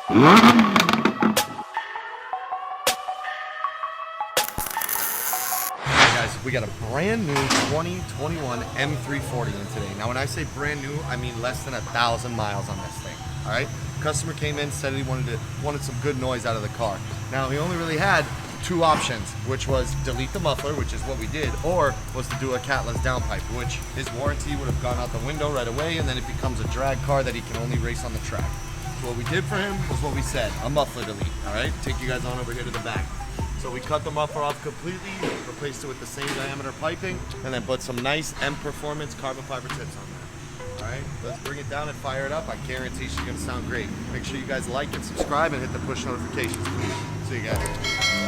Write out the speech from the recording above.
We got a brand new 2021 M340 in today. Now when I say brand new, I mean less than 1,000 miles on this thing. All right, customer came in, said he wanted some good noise out of the car. Now he only really had two options, which was delete the muffler, which is what we did, or was to do a catless downpipe, which his warranty would have gone out the window right away, and then it becomes a drag car that he can only race on the track. So what we did for him was what we said, a muffler delete. All right, take you guys on over here to the back. So we cut the muffler off completely, replaced it with the same diameter piping, and then put some nice M Performance carbon fiber tips on there. All right, let's bring it down and fire it up. I guarantee she's gonna sound great. Make sure you guys like and subscribe and hit the push notifications, please. See you guys.